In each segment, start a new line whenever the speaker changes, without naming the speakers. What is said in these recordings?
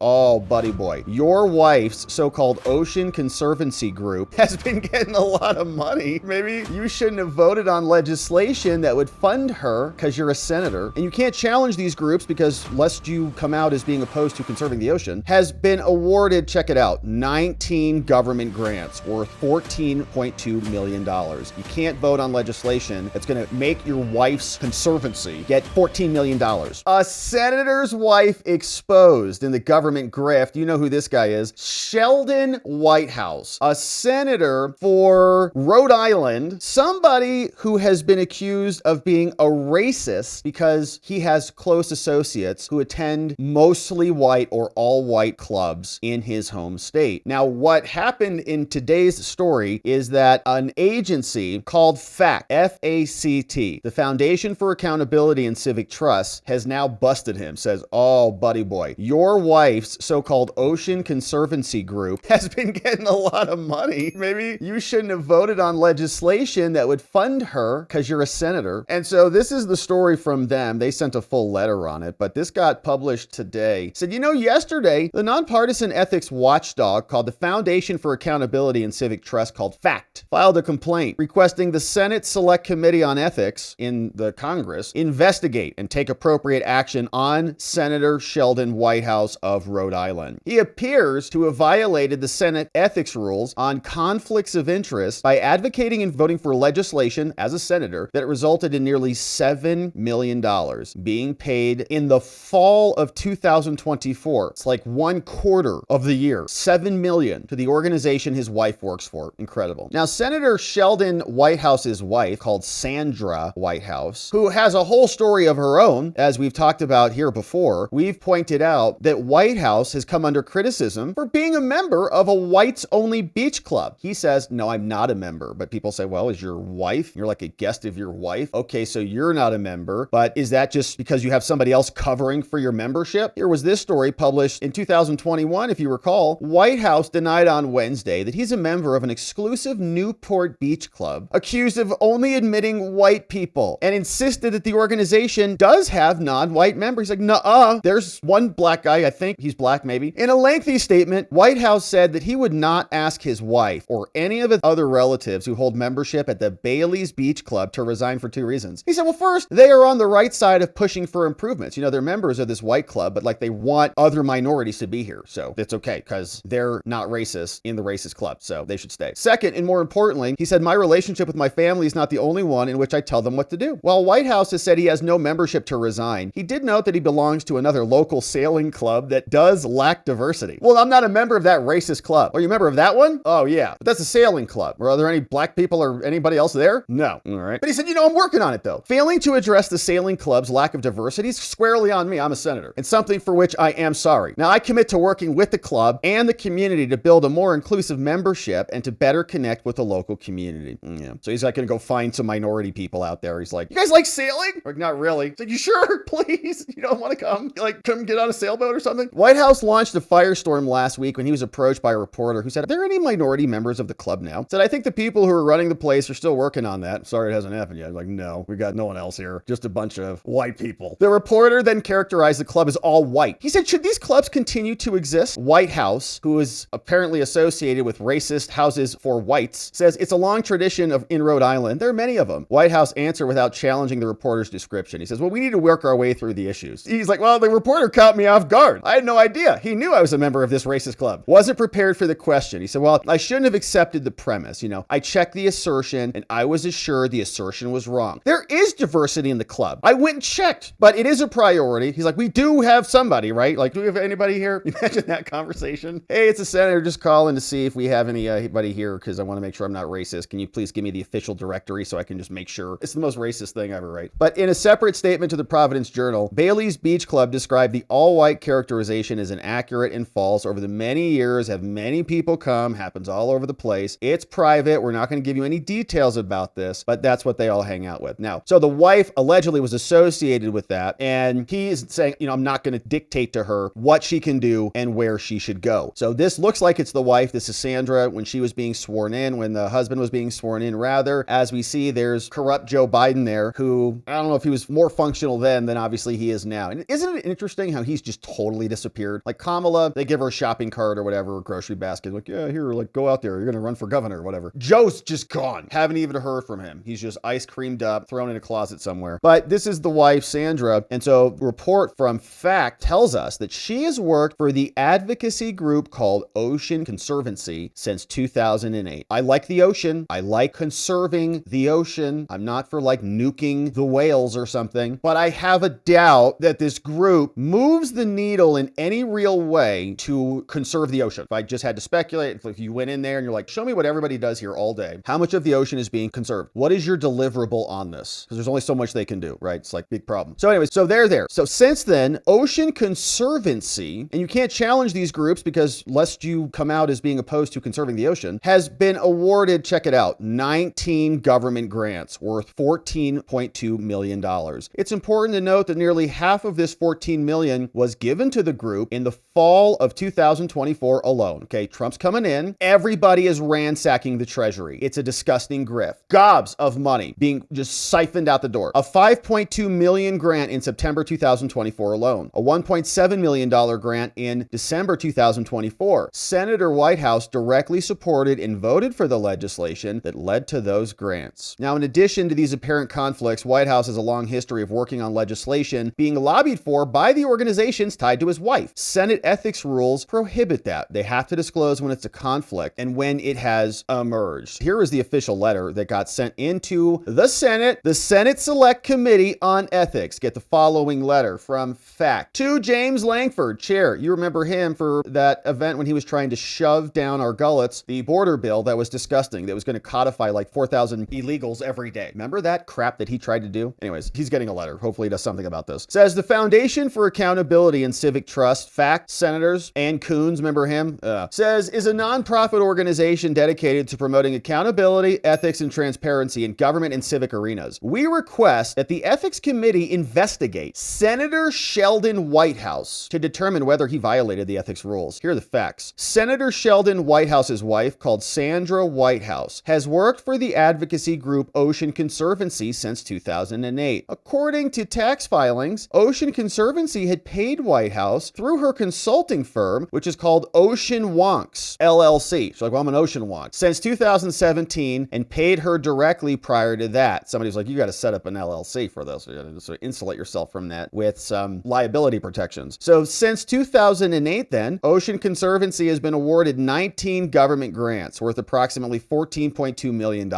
Oh, buddy boy, your wife's so-called Ocean Conservancy group has been getting a lot of money. Maybe you shouldn't have voted on legislation that would fund her because you're a senator. And you can't challenge these groups because lest you come out as being opposed to conserving the ocean, has been awarded, check it out, 19 government grants worth $14.2 million. You can't vote on legislation that's going to make your wife's conservancy get $14 million. A senator's wife exposed in the government grift. You know who this guy is. Sheldon Whitehouse, a senator for Rhode Island, somebody who has been accused of being a racist because he has close associates who attend mostly white or all white clubs in his home state. Now, what happened in today's story is that an agency called FACT, F-A-C-T, the Foundation for Accountability and Civic Trust, has now busted him. Says, oh, buddy boy, your wife's so-called Ocean Conservancy group has been getting a lot of money. Maybe you shouldn't have voted on legislation that would fund her because you're a senator. And so this is the story from them. They sent a full letter on it, but this got published today. Said, you know, yesterday, the nonpartisan ethics watchdog called the Foundation for Accountability and Civic Trust, called FACT, filed a complaint requesting the Senate Select Committee on Ethics in the Congress investigate and take appropriate action on Senator Sheldon Whitehouse of Rhode Island. He appears to have violated the Senate ethics rules on conflicts of interest by advocating and voting for legislation as a senator that resulted in nearly $7 million being paid in the fall of 2024. It's like 1/4 of the year. $7 million to the organization his wife works for. Incredible. Now, Senator Sheldon Whitehouse's wife, called Sandra Whitehouse, who has a whole story of her own, as we've talked about here before, we've pointed out that Whitehouse has come under criticism for being a member of a whites-only beach club. He says, no, I'm not a member. But people say, well, is your wife? You're like a guest of your wife. Okay, so you're not a member, but is that just because you have somebody else covering for your membership? Here was this story published in 2021, if you recall. Whitehouse denied on Wednesday that he's a member of an exclusive Newport Beach club accused of only admitting white people, and insisted that the organization does have non-white members. He's like, nuh-uh, there's one black guy, I think he's black maybe. In a lengthy statement, Whitehouse said that he would not ask his wife or any of his other relatives who hold membership at the Bailey's Beach Club to resign for two reasons. He said, well, first, they are on the right side of pushing for improvements. You know, they're members of this white club, but like they want other minorities to be here. So it's okay because they're not racist in the racist club. So they should stay. Second, and more importantly, he said, my relationship with my family is not the only one in which I tell them what to do. While Whitehouse has said he has no membership to resign, he did note that he belongs to another local sailing club that does lack diversity. Well, I'm not a member of that racist club. Are you a member of that one? Oh yeah, but that's a sailing club. Are there any black people or anybody else there? No. All right. But he said, you know, I'm working on it though. Failing to address the sailing club's lack of diversity is squarely on me. I'm a senator, and something for which I am sorry. Now, I commit to working with the club and the community to build a more inclusive membership and to better connect with the local community. Yeah. So he's not going to go find some minority people out there. He's like, you guys like sailing? Like, not really. He's like, you sure? Please? You don't want to come? Like, come get on a sailboat or something? Whitehouse launched a firestorm last week when he was approached by a reporter who said, are there any minority members of the club now? Said, I think the people who are running the place are still working on that. Sorry, it hasn't happened yet. I'm like, no, we got no one else here. Just a bunch of white people. The reporter then characterized the club as all white. He said, should these clubs continue to exist? Whitehouse, who is apparently associated with racist houses for whites, says it's a long tradition in Rhode Island. There are many of them. Whitehouse answered without challenging the reporter's description. He says, well, we need to work our way through the issues. He's like, well, the reporter caught me off guard. I had no idea. He knew I was a member of this racist club. Wasn't prepared for the question. He said, well, I shouldn't have accepted the premise. You know, I checked the assertion and I was assured the assertion was wrong. There is diversity in the club. I went and checked, but it is a priority. He's like, we do have somebody, right? Like, do we have anybody here? Imagine that conversation. Hey, it's a senator just calling to see if we have anybody here because I want to make sure I'm not racist. Can you please give me the official directory so I can just make sure? It's the most racist thing ever, right? But in a separate statement to the Providence Journal, Bailey's Beach Club described the all-white characterization as inaccurate and false. Over the many years, have many people come, happens all over the place. It's private. We're not going to give you any details about this, but that's what they all hang out with. Now, so the wife allegedly was associated with that, and he is saying, you know, I'm not going to dictate to her what she can do and where she should go. So this looks like it's the wife. This is Sandra when she was being sworn in, when the husband was being sworn in, rather. As we see, there's corrupt Joe Biden there, who, I don't know if he was more functional then than obviously he is now. And isn't it interesting how he's just totally disappeared? disappeared. Like Kamala, they give her a shopping cart or whatever, a grocery basket. Like, yeah, here, like go out there. You're going to run for governor or whatever. Joe's just gone. Haven't even heard from him. He's just ice creamed up, thrown in a closet somewhere. But this is the wife, Sandra. And so report from Fact tells us that she has worked for the advocacy group called Ocean Conservancy since 2008. I like the ocean. I like conserving the ocean. I'm not for like nuking the whales or something, but I have a doubt that this group moves the needle in any real way to conserve the ocean. If I just had to speculate, if you went in there and you're like, show me what everybody does here all day, how much of the ocean is being conserved? What is your deliverable on this? Because there's only so much they can do, right? It's like big problem. So anyways, so they're there. So since then, Ocean Conservancy, and you can't challenge these groups because lest you come out as being opposed to conserving the ocean, has been awarded, check it out, 19 government grants worth $14.2 million. It's important to note that nearly half of this $14 million was given to the group in the fall of 2024 alone. Okay, Trump's coming in. Everybody is ransacking the treasury. It's a disgusting grift. Gobs of money being just siphoned out the door. A $5.2 million grant in September 2024 alone. A $1.7 million grant in December 2024. Senator Whitehouse directly supported and voted for the legislation that led to those grants. Now, in addition to these apparent conflicts, Whitehouse has a long history of working on legislation being lobbied for by the organizations tied to his wife. Senate ethics rules prohibit that. They have to disclose when it's a conflict and when it has emerged. Here is the official letter that got sent into the Senate Select Committee on Ethics. Get the following letter from Fact. To James Langford, chair. You remember him for that event when he was trying to shove down our gullets the border bill that was disgusting, that was going to codify like 4,000 illegals every day. Remember that crap that he tried to do? Anyways, he's getting a letter. Hopefully he does something about this. Says the Foundation for Accountability and Civic Trust, Fact, Senators, Ann Coons, remember him? Says is a nonprofit organization dedicated to promoting accountability, ethics, and transparency in government and civic arenas. We request that the Ethics Committee investigate Senator Sheldon Whitehouse to determine whether he violated the ethics rules. Here are the facts. Senator Sheldon Whitehouse's wife, called Sandra Whitehouse, has worked for the advocacy group Ocean Conservancy since 2008. According to tax filings, Ocean Conservancy had paid Whitehouse through her consulting firm, which is called Ocean Wonks, LLC. She's like, well, I'm an ocean wonk. Since 2017, and paid her directly prior to that. Somebody's like, you got to set up an LLC for this. You got to sort of insulate yourself from that with some liability protections. So since 2008 then, Ocean Conservancy has been awarded 19 government grants worth approximately $14.2 million.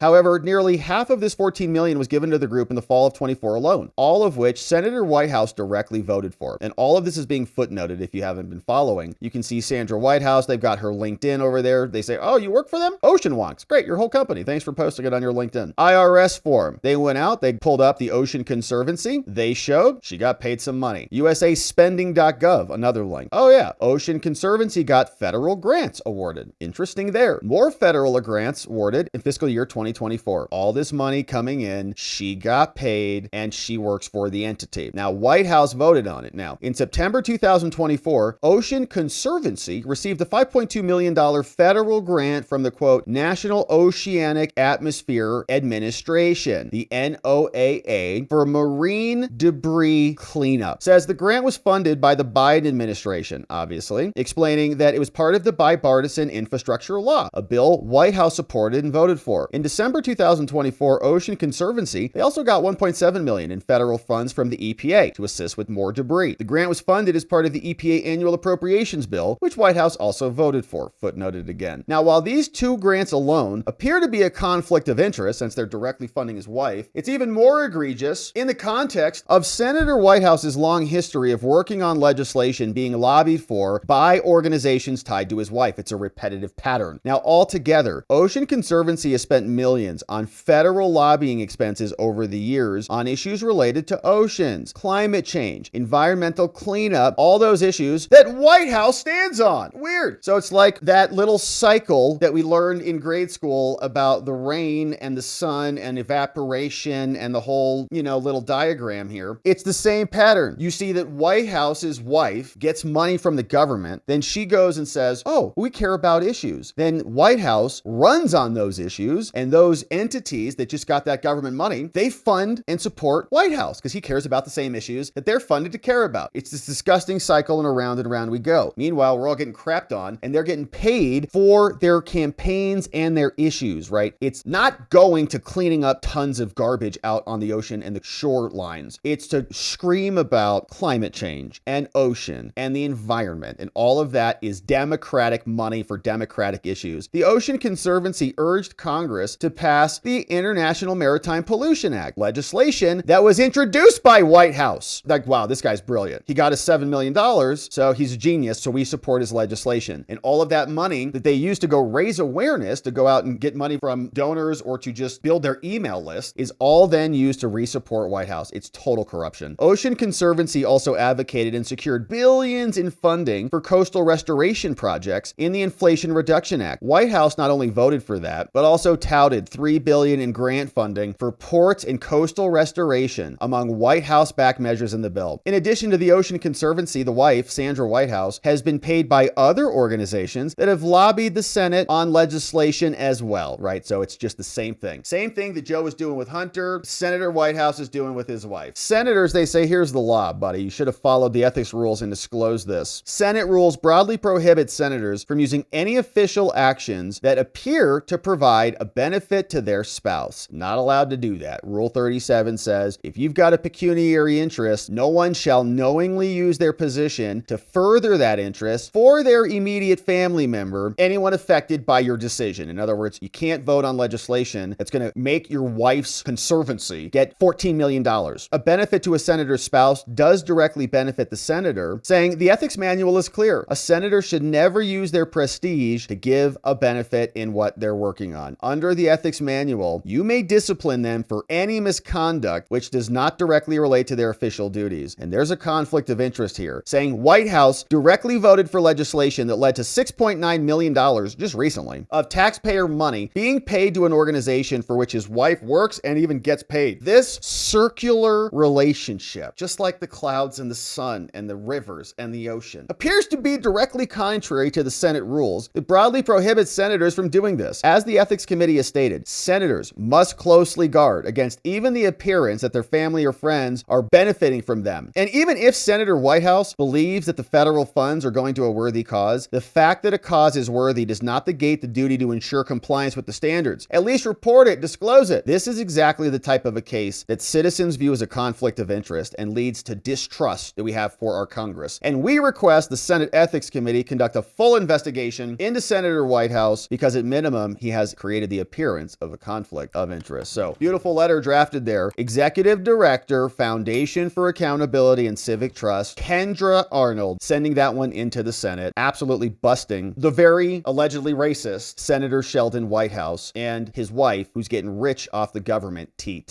However, nearly half of this $14 million was given to the group in the fall of 24 alone, all of which Senator Whitehouse directly voted for. And all of this is being footnoted if you haven't been following. You can see Sandra Whitehouse. They've got her LinkedIn over there. They say, oh, you work for them? Ocean Wonks. Great, your whole company. Thanks for posting it on your LinkedIn. IRS form. They went out, they pulled up the Ocean Conservancy. They showed she got paid some money. USAspending.gov, another link. Oh yeah, Ocean Conservancy got federal grants awarded. Interesting there. More federal grants awarded in fiscal year 2024. All this money coming in, she got paid, and she works for the entity. Now, Whitehouse voted on it. Now, in September 2024, Ocean Conservancy received a $5.2 million federal grant from the, quote, National Oceanic Atmosphere Administration, the NOAA, for marine debris cleanup. Says the grant was funded by the Biden administration, obviously, explaining that it was part of the bipartisan infrastructure law, a bill Whitehouse supported and voted for. In December 2024, Ocean Conservancy, they also got $1.7 million in federal funds from the EPA to assist with more debris. The grant was funded as part of the EPA annual appropriations bill, which Whitehouse also voted for, footnoted again. Now, while these two grants alone appear to be a conflict of interest since they're directly funding his wife, it's even more egregious in the context of Senator Whitehouse's long history of working on legislation being lobbied for by organizations tied to his wife. It's a repetitive pattern. Now, altogether, Ocean Conservancy has spent millions on federal lobbying expenses over the years on issues related to oceans, climate change, environmental cleanup, all those issues that Whitehouse stands on. Weird. So it's like that little cycle that we learned in grade school about the rain and the sun and evaporation and the whole, little diagram here. It's the same pattern. You see that Whitehouse's wife gets money from the government, then she goes and says, oh, we care about issues. Then Whitehouse runs on those issues, and those entities that just got that government money, they fund and support Whitehouse because he cares about the same issues that they're funded to care about. It's this disgusting disgusting cycle, and around we go. Meanwhile, we're all getting crapped on, and they're getting paid for their campaigns and their issues, right? It's not going to cleaning up tons of garbage out on the ocean and the shorelines. It's to scream about climate change and ocean and the environment, and all of that is Democratic money for Democratic issues. The Ocean Conservancy urged Congress to pass the International Maritime Pollution Act, legislation that was introduced by Whitehouse. Like, wow, this guy's brilliant. He got us $7 million, so he's a genius, so we support his legislation. And all of that money that they use to go raise awareness, to go out and get money from donors or to just build their email list, is all then used to re-support Whitehouse. It's total corruption. Ocean Conservancy also advocated and secured billions in funding for coastal restoration projects in the Inflation Reduction Act. Whitehouse not only voted for that, but also touted $3 billion in grant funding for ports and coastal restoration among Whitehouse-backed measures in the bill. In addition to the Ocean Conservancy, the wife, Sandra Whitehouse, has been paid by other organizations that have lobbied the Senate on legislation as well, right? So it's just the same thing. Same thing that Joe was doing with Hunter, Senator Whitehouse is doing with his wife. Senators, they say, here's the law, buddy. You should have followed the ethics rules and disclosed this. Senate rules broadly prohibit senators from using any official actions that appear to provide a benefit to their spouse. Not allowed to do that. Rule 37 says, if you've got a pecuniary interest, no one shall knowingly use their position to further that interest for their immediate family member, anyone affected by your decision. In other words, you can't vote on legislation that's going to make your wife's conservancy get $14 million. A benefit to a senator's spouse does directly benefit the senator, saying the ethics manual is clear. A senator should never use their prestige to give a benefit in what they're working on. Under the ethics manual, you may discipline them for any misconduct which does not directly relate to their official duties. And there's a conflict of interest here, saying Whitehouse directly voted for legislation that led to $6.9 million just recently of taxpayer money being paid to an organization for which his wife works and even gets paid. This circular relationship, just like the clouds and the sun and the rivers and the ocean, appears to be directly contrary to the Senate rules that broadly prohibit senators from doing this. As the Ethics Committee has stated, senators must closely guard against even the appearance that their family or friends are benefiting from them. And even if Senator Whitehouse believes that the federal funds are going to a worthy cause, the fact that a cause is worthy does not negate the duty to ensure compliance with the standards. At least report it, disclose it. This is exactly the type of a case that citizens view as a conflict of interest and leads to distrust that we have for our Congress. And we request the Senate Ethics Committee conduct a full investigation into Senator Whitehouse because at minimum, he has created the appearance of a conflict of interest. So beautiful letter drafted there. Executive Director, Foundation for Accountability and Civic Trust, Kendra Arnold, sending that one into the Senate, absolutely busting the very allegedly racist Senator Sheldon Whitehouse and his wife, who's getting rich off the government, teat.